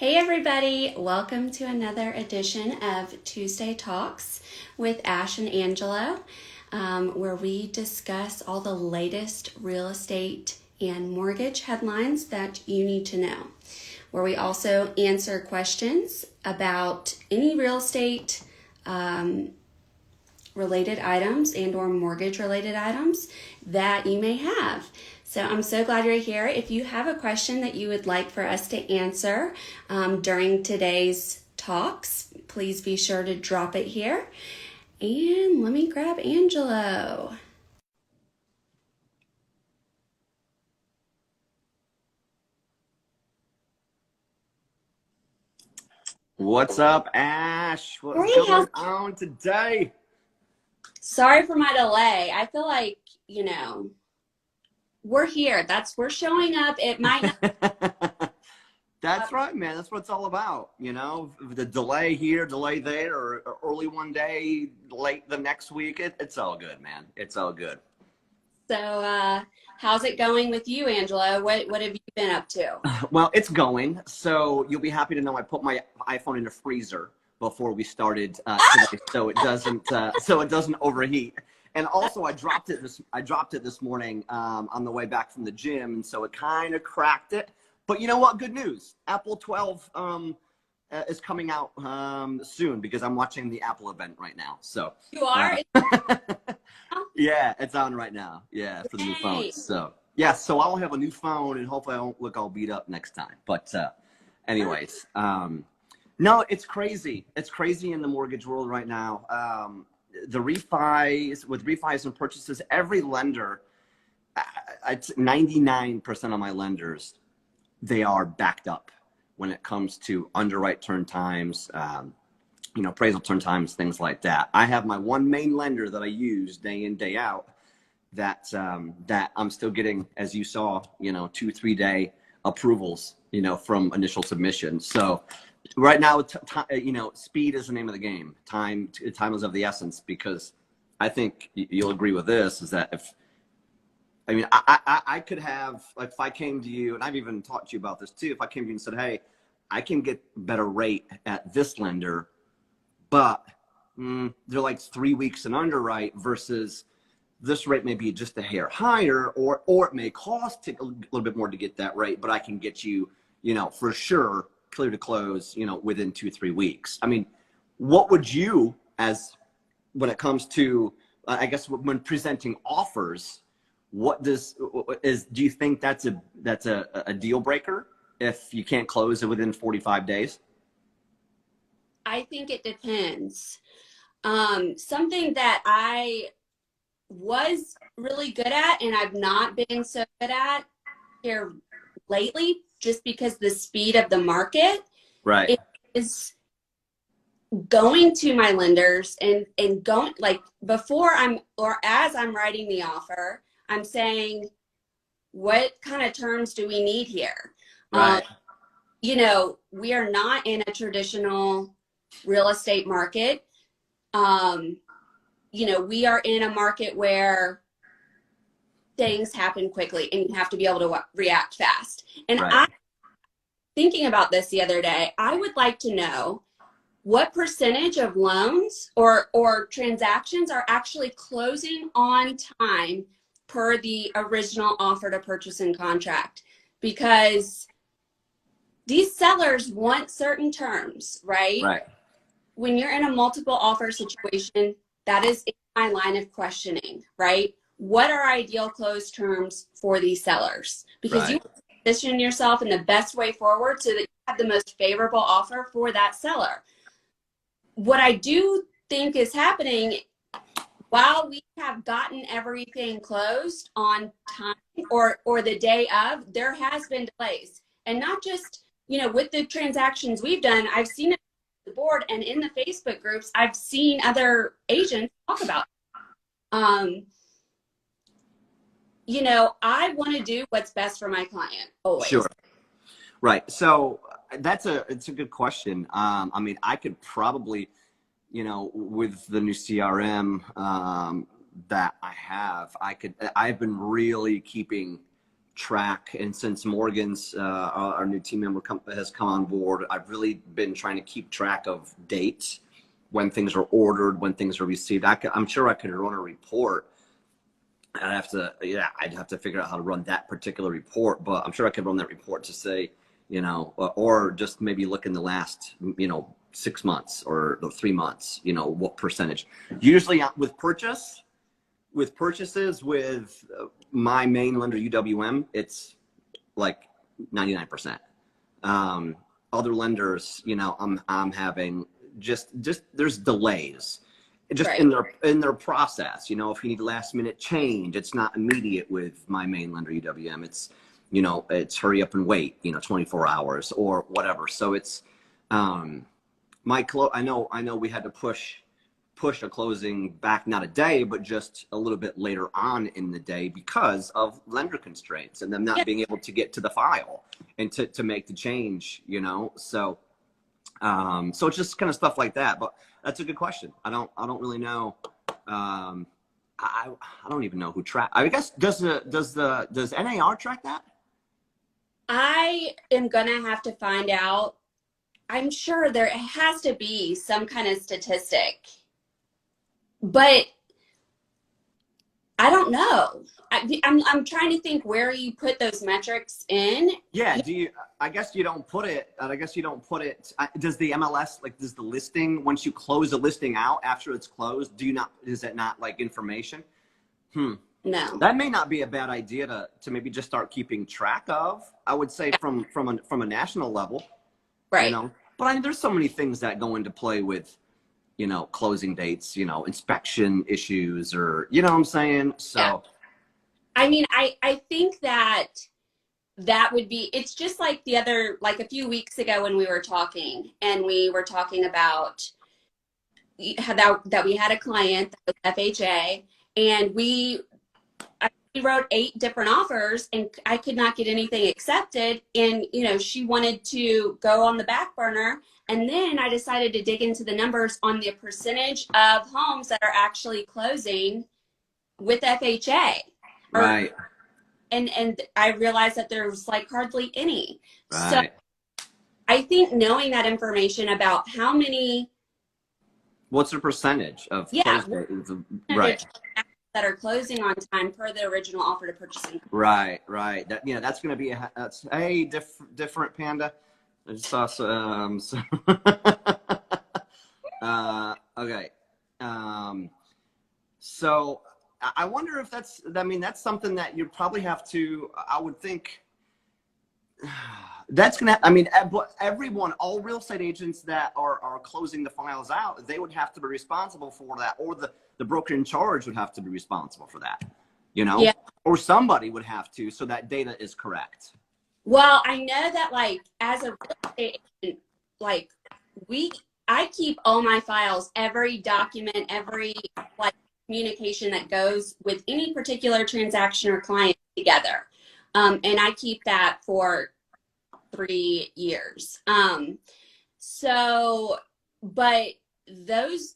Hey everybody, welcome to another edition of Tuesday Talks with Ash and Angelo, where we discuss all the latest real estate and mortgage headlines that you need to know. Where we also answer questions about any real estate related items and or mortgage related items that you may have. So I'm so glad you're here. If you have a question that you would like for us to answer during today's talks, please be sure to drop it here. And let me grab Angelo. What's up, Ash? What's Hey, going on today? sorry for my delay. I feel like, we're here. We're showing up. It might not. That's right, man. That's what it's all about. You know, the delay here, delay there, or early one day, late the next week. It's all good, man. It's all good. So, how's it going with you, Angelo? What have you been up to? Well, it's going. So you'll be happy to know I put my iPhone in the freezer before we started today, so it doesn't overheat. And also, I dropped it this morning on the way back from the gym, and so it kind of cracked it. But you know what? Good news. Apple 12 is coming out soon because I'm watching the Apple event right now. So You are? yeah, it's on right now. Yeah, for the new phones. So yeah, so I'll have a new phone, and hopefully I won't look all beat up next time. But anyways, no, it's crazy. It's crazy in the mortgage world right now. The refis and purchases, every lender, 99% of my lenders, they are backed up when it comes to underwrite turn times, appraisal turn times, things like that. I have my one main lender that I use day in, day out that I'm still getting, as you saw, 2-3 day approvals, from initial submission. So right now, speed is the name of the game. Time is of the essence, because I think you'll agree with this, is that I could have, like, if I came to you, and I've even talked to you about this too, if I came to you and said, hey, I can get better rate at this lender, but they're like 3 weeks in underwrite versus this rate may be just a hair higher, or it may cost a little bit more to get that rate, but I can get you, for sure, clear to close, within 2-3 weeks. I mean, what would you, when it comes to, I guess, when presenting offers, do you think that's a deal breaker if you can't close it within 45 days? I think it depends. Something that I was really good at and I've not been so good at here lately, just because the speed of the market, Right. is going to my lenders and going, like, before as I'm writing the offer, I'm saying, what kind of terms do we need here? Right. We are not in a traditional real estate market. We are in a market where things happen quickly and you have to be able to react fast. And Right. I'm thinking about this the other day. I would like to know what percentage of loans or transactions are actually closing on time per the original offer to purchase and contract, because these sellers want certain terms, right? Right. When you're in a multiple offer situation, that is my line of questioning, right? What are ideal close terms for these sellers? Because you position yourself in the best way forward so that you have the most favorable offer for that seller. What I do think is happening, while we have gotten everything closed on time or the day of, there has been delays. And not just, with the transactions we've done, I've seen it on the board and in the Facebook groups, I've seen other agents talk about it. I want to do what's best for my client always. Sure. Right. So it's a good question. I mean, I could probably, with the new CRM that I have, I've been really keeping track, and since Morgan's our new team member has come on board, I've really been trying to keep track of dates, when things are ordered, when things are received. I'm sure I could run a report. I'd have to figure out how to run that particular report, but I'm sure I could run that report to say, or just maybe look in the last, 6 months or the 3 months, what percentage. Usually with purchases with my main lender, UWM, it's like 99%. Other lenders, I'm having just there's delays just Right. in their process. If you need last minute change, it's not immediate with my main lender, UWM. It's hurry up and wait, 24 hours or whatever. So it's I know we had to push a closing back, not a day, but just a little bit later on in the day because of lender constraints and them not being able to get to the file and to make the change, so it's just kind of stuff like that. But that's a good question. I don't really know. I don't even know who I guess does NAR track that? I am gonna have to find out. I'm sure there has to be some kind of statistic, but I don't know. I'm trying to think where you put those metrics in. Yeah. I guess you don't put it. Does the MLS, does the listing, once you close a listing out after it's closed, is it not like information? No. That may not be a bad idea to maybe just start keeping track of. I would say from a national level, Right. But there's so many things that go into play with, closing dates, inspection issues, or what I'm saying. So, yeah. I mean, I think that would be, it's just like a few weeks ago when we were talking about that we had a client that was FHA, and we wrote 8 different offers and I could not get anything accepted. And, she wanted to go on the back burner. And then I decided to dig into the numbers on the percentage of homes that are actually closing with FHA. right. And I realized that there was hardly any. Right. So I think knowing that information about how many. What's the percentage of close dates? Right. That are closing on time per the original offer to purchase. Right. That's going to be different Panda. I just saw some. Okay. So I wonder if that's something that you probably have to. I would think that's gonna. Everyone, all real estate agents that are closing the files out, they would have to be responsible for that, or the broker in charge would have to be responsible for that, Yeah. or somebody would have to, so that data is correct. Well, I know that as a real estate agent, I keep all my files, every document, every communication that goes with any particular transaction or client together. And I keep that for 3 years. But those,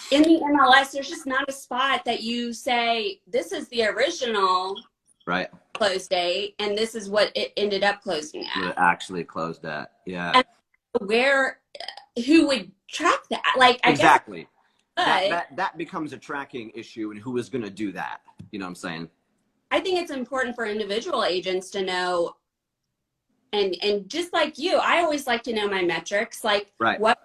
in the MLS, there's just not a spot that you say, this is the original right close date, and this is what it ended up closing at. It actually closed at, yeah. And who would track that? Exactly. I guess, that becomes a tracking issue, and who is going to do that? You know what I'm saying? I think it's important for individual agents to know, and just like you, I always like to know my metrics, right. What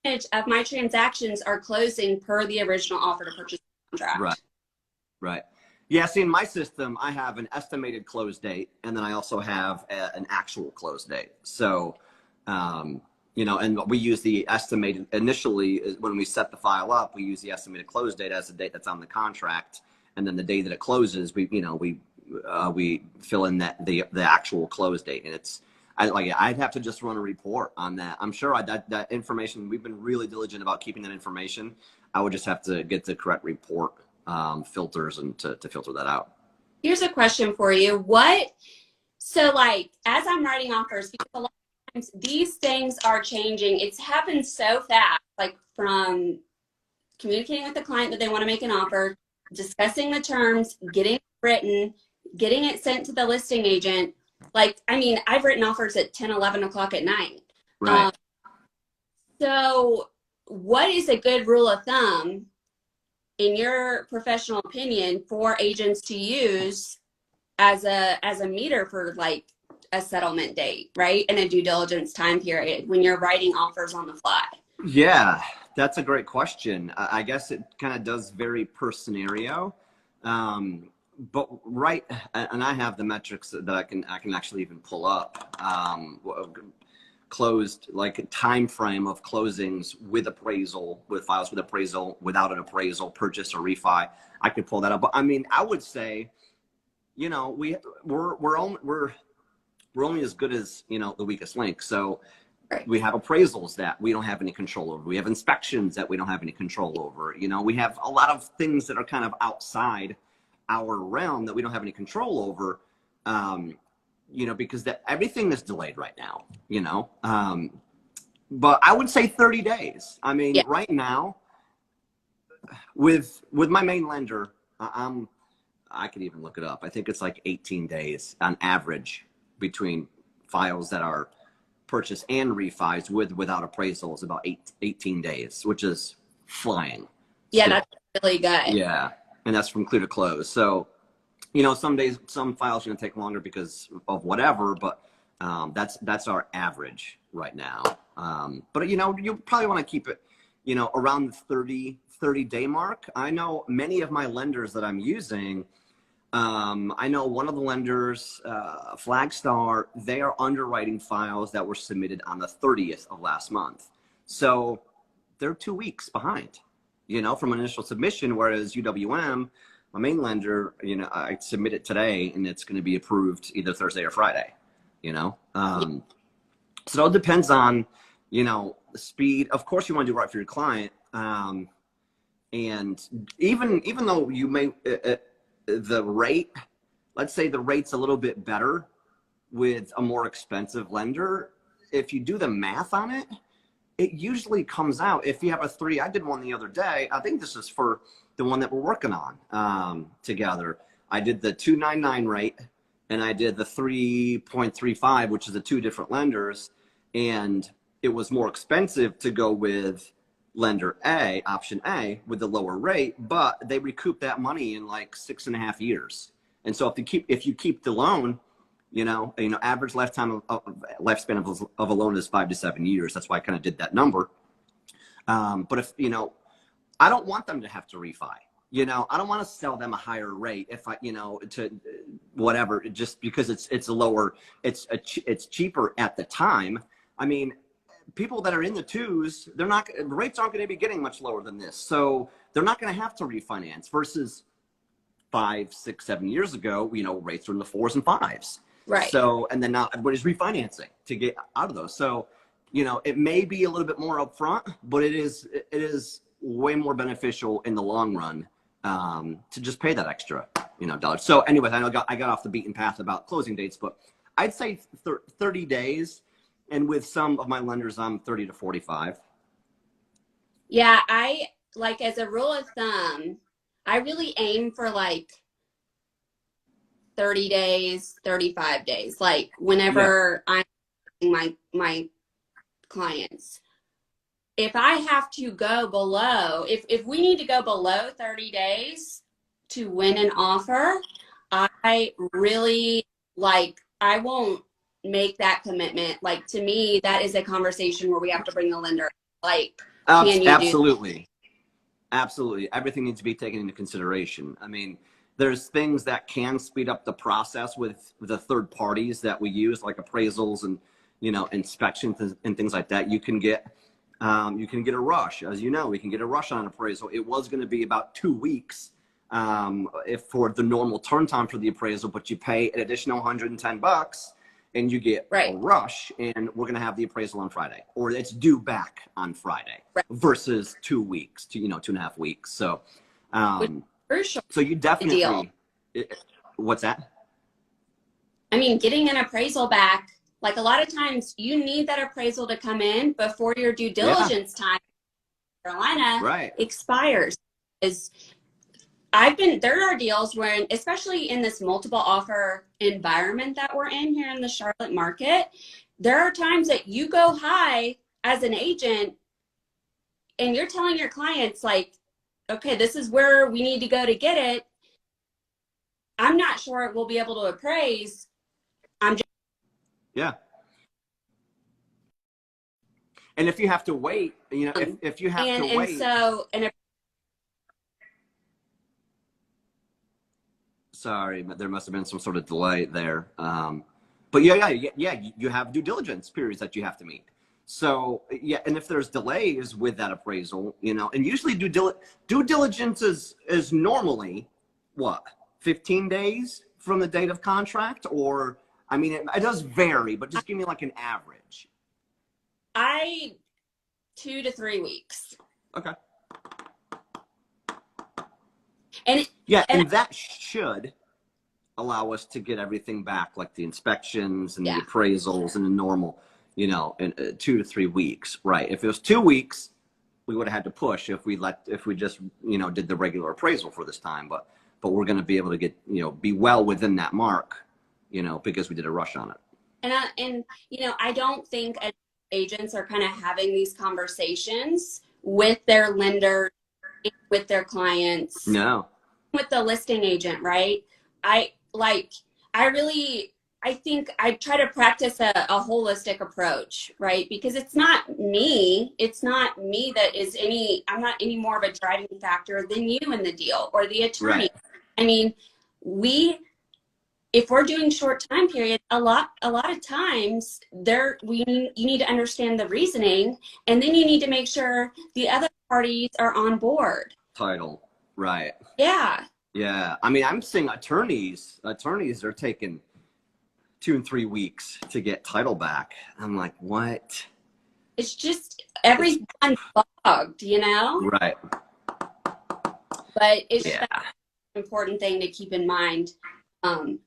percentage of my transactions are closing per the original offer to purchase contract. Right. Yeah, see, in my system, I have an estimated close date, and then I also have an actual close date. So, and we use the estimated initially when we set the file up. We use the estimated close date as the date that's on the contract, and then the day that it closes, we fill in the actual close date, and I'd have to just run a report on that. I'm sure that information, we've been really diligent about keeping that information. I would just have to get the correct report filters and to filter that out. Here's a question for you. As I'm writing offers, because a lot of times these things are changing. It's happened so fast, from communicating with the client that they want to make an offer, discussing the terms, getting written, getting it sent to the listing agent. Like, I mean, I've written offers at 10, 11 o'clock at night. Right. So what is a good rule of thumb, in your professional opinion, for agents to use as a meter for like a settlement date, right? And a due diligence time period when you're writing offers on the fly? Yeah, that's a great question. I guess it kind of does vary per scenario. But right, and I have the metrics that I can actually even pull up. Closed, like time frame of closings with appraisal, with files with appraisal, without an appraisal, purchase or refi. I could pull that up. But I mean, I would say, you know, we're only as good as, you know, the weakest link. So Right. we have appraisals that we don't have any control over. We have inspections that we don't have any control over. You know, we have a lot of things that are kind of outside our realm that we don't have any control over. You know, because everything is delayed right now, you know. But I would say 30 days. I mean, Yeah. right now, with my main lender, I could even look it up. I think it's like 18 days on average between files that are purchase and refis without appraisals, about 18 days, which is flying. Yeah, Still. that's really good. Yeah, and that's from clear to close. So, you know, some days, some files are going to take longer because of whatever, but that's our average right now. But, you know, you probably want to keep it, you know, around the 30 day mark. I know many of my lenders that I'm using, I know one of the lenders, Flagstar, they are underwriting files that were submitted on the 30th of last month. So they're 2 weeks behind, you know, from initial submission, whereas UWM, my main lender, you know, I submit it today and it's going to be approved either Thursday or Friday, you know. So it all depends on, you know, the speed. Of course, you want to do right for your client. And even though you may, the rate, let's say the rate's a little bit better with a more expensive lender, if you do the math on it, it usually comes out. If you have a 3, I did one the other day. I think this is for the one that we're working on together. I did the 299 rate and I did the 3.35, which is the 2 different lenders. And it was more expensive to go with lender A, option A, with the lower rate, but they recoup that money in like 6.5 years. And so if you keep the loan, you know, average lifespan of a loan is 5 to 7 years. That's why I kind of did that number. But if, you know, I don't want them to have to refi. You know, I don't want to sell them a higher rate if I, you know, to whatever, just because it's a lower, it's cheaper at the time. I mean, people that are in the 2s, the rates aren't going to be getting much lower than this. So they're not going to have to refinance versus 5, 6, 7 years ago, you know, rates were in the 4s and 5s. Right. So, and then now everybody's refinancing to get out of those. So, you know, it may be a little bit more upfront, but it is way more beneficial in the long run to just pay that extra, you know, dollars. So anyways, I know I got off the beaten path about closing dates, but I'd say 30 days. And with some of my lenders, I'm 30 to 45. Yeah, I like, as a rule of thumb, I really aim for like 30 days, 35 days, like whenever I'm my clients. If I have to go below, if we need to go below 30 days to win an offer, I really, like, I won't make that commitment. Like, to me, that is a conversation where we have to bring the lender. Like, can you Absolutely. Absolutely. Everything needs to be taken into consideration. I mean, there's things that can speed up the process with the third parties that we use, like appraisals and, you know, inspections and things like that. You can get a rush. As you know, we can get a rush on an appraisal. It was going to be about 2 weeks if for the normal turn time for the appraisal, but you pay an additional $110 and you get a rush, and we're going to have the appraisal on Friday, or it's due back on Friday versus 2 weeks, 2.5 weeks. So, so you definitely, what's that? I mean, getting an appraisal back, like, a lot of times you need that appraisal to come in before your due diligence time in Carolina expires. Is there are deals where, especially in this multiple offer environment that we're in here in the Charlotte market, there are times that you go high as an agent and you're telling your clients like, okay, this is where we need to go to get it. I'm not sure we'll be able to appraise. I'm just. Yeah. And if you have to wait, you know, if you have to wait. Sorry, but there must have been some sort of delay there. But yeah, you have due diligence periods that you have to meet. So yeah, and if there's delays with that appraisal, you know, and usually due diligence is normally what, 15 days from the date of contract, or I mean, it does vary, but just give me like an average. 2 to 3 weeks. Okay. And that should allow us to get everything back, like the inspections and the appraisals and the normal, you know, in 2 to 3 weeks, right? If it was 2 weeks, we would have had to push if we just, you know, did the regular appraisal for this time, but we're going to be able to get, you know, be well within that mark, you know, because we did a rush on it. And you know, I don't think agents are kind of having these conversations with their lender, with their clients, no, with the listing agent, right? I think I try to practice a holistic approach, right? Because it's not me that is I'm not any more of a driving factor than you in the deal or the attorney. Right. I mean, if we're doing short time periods, a lot of times you need to understand the reasoning, and then you need to make sure the other parties are on board. Title, right? Yeah. Yeah, I mean, I'm seeing attorneys are taking 2 and 3 weeks to get title back. I'm like, what? It's just everyone's bogged, you know? Right. But it's just an important thing to keep in mind.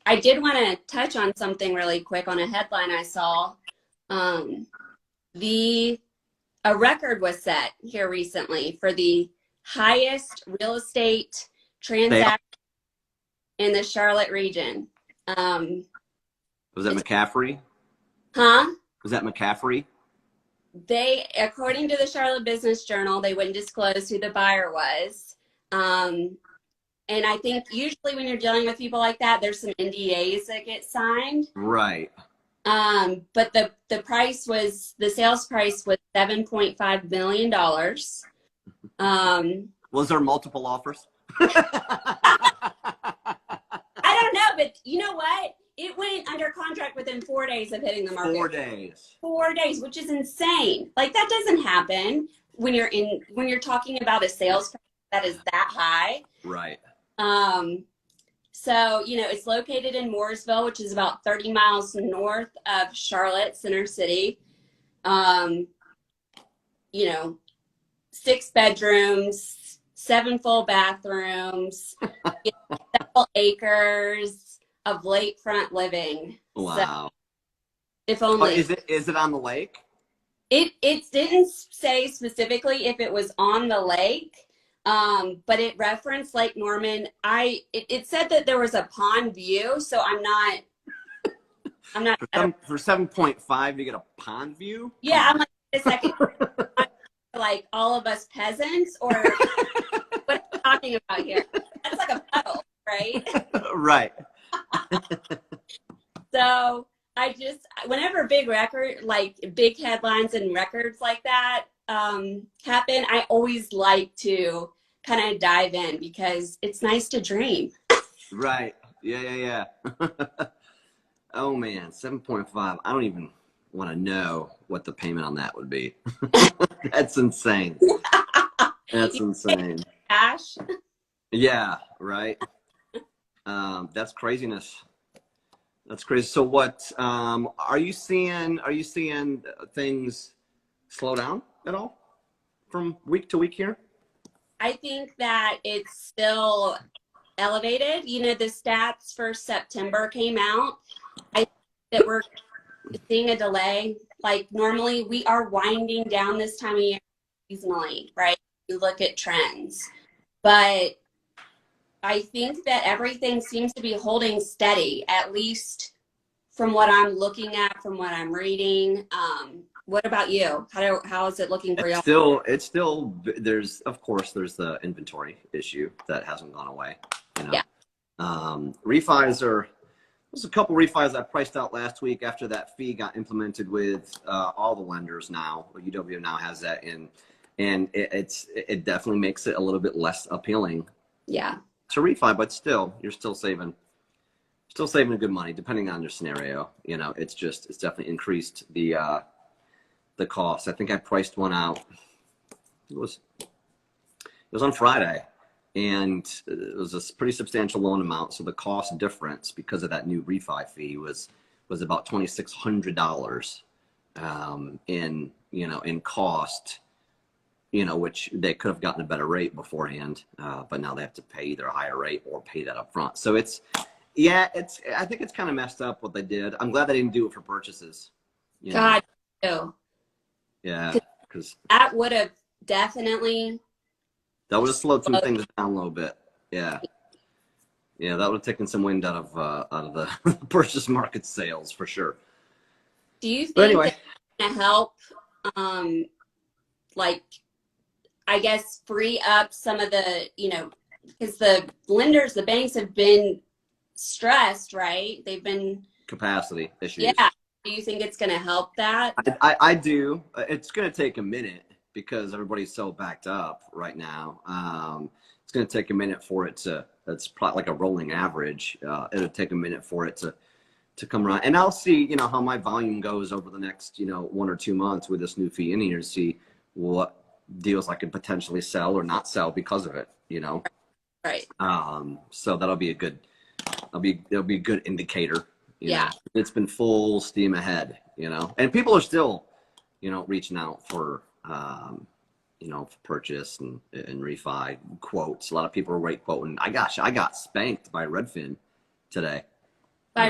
I did want to touch on something really quick on a headline I saw. A record was set here recently for the highest real estate transaction in the Charlotte region. Was that McCaffrey? Huh? Was that McCaffrey? According to the Charlotte Business Journal, they wouldn't disclose who the buyer was. And I think usually when you're dealing with people like that, there's some NDAs that get signed. Right. But the sales price was $7.5 million. Was there multiple offers? I don't know, but you know what? It went under contract within 4 days of hitting the market. 4 days. 4 days, which is insane. Like, that doesn't happen when you're talking about a sales price that is that high. Right. So, you know, it's located in Mooresville, which is about 30 miles north of Charlotte Center City. You know, 6 bedrooms, 7 full bathrooms, several acres of lakefront living. Wow. So, if only. Is it on the lake? It didn't say specifically if it was on the lake. But it referenced Lake Norman. It said that there was a pond view, so I'm not. For 7.5, you get a pond view? Yeah, I'm like, wait a second. Like all of us peasants, or what are you talking about here? That's like a puddle, right? Right. So whenever big headlines and records like that happen, I always like to kind of dive in because it's nice to dream. Right. Yeah. Oh man, 7.5. I don't even want to know what the payment on that would be. That's insane. That's insane. Cash. Yeah, right. That's craziness. That's crazy. So what are you seeing things slow down at all from week to week here? I think that it's still elevated. You know, the stats for September came out. I think that we're seeing a delay. Like, normally we are winding down this time of year seasonally, right? You look at trends. But I think that everything seems to be holding steady, at least from what I'm looking at, from what I'm reading. What about you? How is it looking for y'all? There's, of course, there's the inventory issue that hasn't gone away, you know. Yeah. Refis are, there's a couple refis I priced out last week after that fee got implemented with all the lenders now. UW now has that in, and it definitely makes it a little bit less appealing. Yeah. To refi, but still, you're still saving good money depending on your scenario. You know, it's definitely increased the cost. I think I priced one out. It was on Friday, and it was a pretty substantial loan amount. So the cost difference because of that new refi fee was about $2,600 in cost. You know, which they could have gotten a better rate beforehand, but now they have to pay either a higher rate or pay that up front. So I think it's kind of messed up what they did. I'm glad they didn't do it for purchases. God, no. Yeah, because that would have definitely slowed some things down a little bit. Yeah, that would have taken some wind out of the purchase market sales for sure. Do you think anyway, that's going to help, like, I guess, free up some of the, because the lenders, the banks have been stressed, right? They've been capacity issues. Yeah. Do you think it's going to help that? I do. It's going to take a minute because everybody's so backed up right now. It's going to take a minute for it to, it's probably like a rolling average. It'll take a minute for it to come around. And I'll see, how my volume goes over the next, 1 or 2 months with this new fee in here to see what deals I could potentially sell or not sell because of it, Right. So that'll be it'll be a good indicator. Yeah. It's been full steam ahead, and people are still, reaching out for, for purchase and refi quotes. A lot of people are rate quoting. I got spanked by Redfin today. By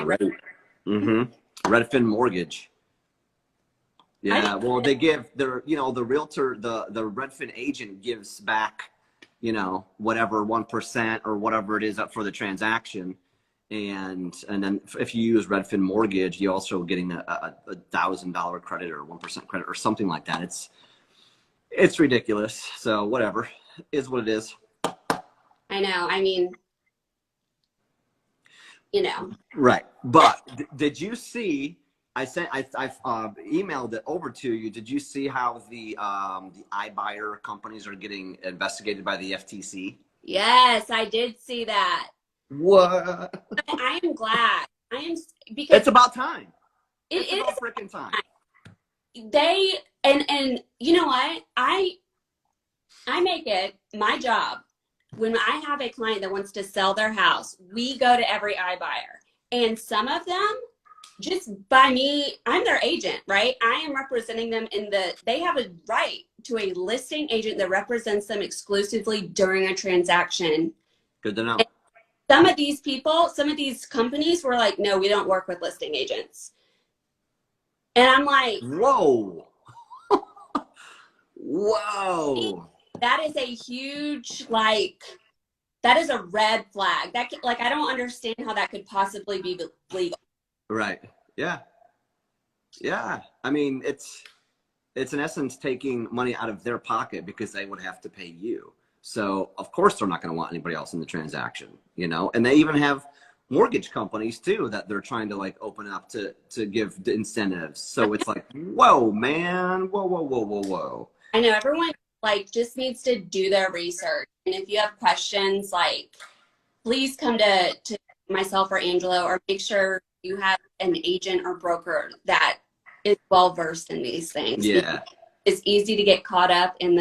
Redfin Mortgage. Yeah. Well, they give their, the realtor, the Redfin agent gives back, whatever 1% or whatever it is up for the transaction. And then if you use Redfin Mortgage, you're also getting a $1,000 credit or 1% credit or something like that. It's ridiculous. So whatever, is what it is. I know. I mean, Right. But did you see? I emailed it over to you. Did you see how the iBuyer companies are getting investigated by the FTC? Yes, I did see that. What? I am glad. Because it's about time. It's about freaking time. And you know what? I make it my job when I have a client that wants to sell their house. We go to every iBuyer, and some of them, just by me, I'm their agent, right? I am representing them they have a right to a listing agent that represents them exclusively during a transaction. Good to know. And some of these companies were like, no, we don't work with listing agents. And I'm like, whoa. Whoa. That is a huge, that is a red flag. I don't understand how that could possibly be legal. Right. Yeah. Yeah. I mean, it's in essence taking money out of their pocket because they would have to pay you. So of course they're not going to want anybody else in the transaction, and they even have mortgage companies too that they're trying to open up to give the incentives. So it's like, whoa, man, whoa. I know everyone just needs to do their research. And if you have questions, please come to myself or Angelo, or make sure you have an agent or broker that is well versed in these things. Yeah. It's easy to get caught up in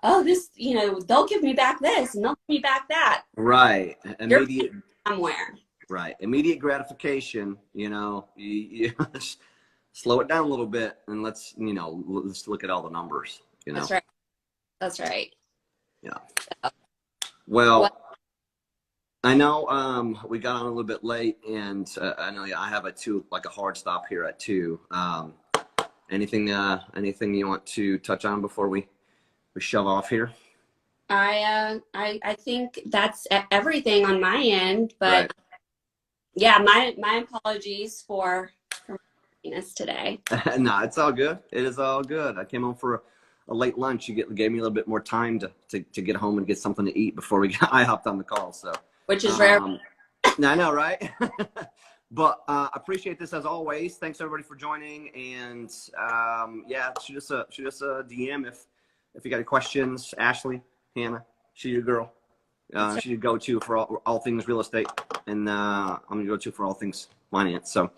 they'll give me back this and they'll give me back that. Right. Immediate somewhere. Right. Immediate gratification, you slow it down a little bit and let's look at all the numbers, That's right. Yeah. Well, I know we got on a little bit late, and I know I have a hard stop here at 2. Anything you want to touch on before we shove off here? I think that's everything on my end, Right. but yeah, my apologies for my us today. No, it's all good. It is all good. I came home for a late lunch. You gave me a little bit more time to get home and get something to eat before I hopped on the call. So, Which is rare. um, I know, right? But appreciate this as always. Thanks everybody for joining, and yeah, shoot us a DM if you got any questions. Ashley, Hannah, she's your girl. That's right. She's your go-to for all things real estate, and I'm gonna go-to for all things finance. So,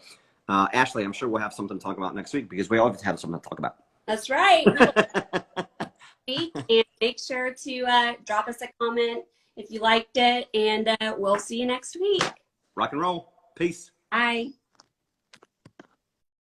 Ashley, I'm sure we'll have something to talk about next week because we always have something to talk about. That's right. We will speak and make sure to drop us a comment if you liked it, and we'll see you next week. Rock and roll. Peace. Bye.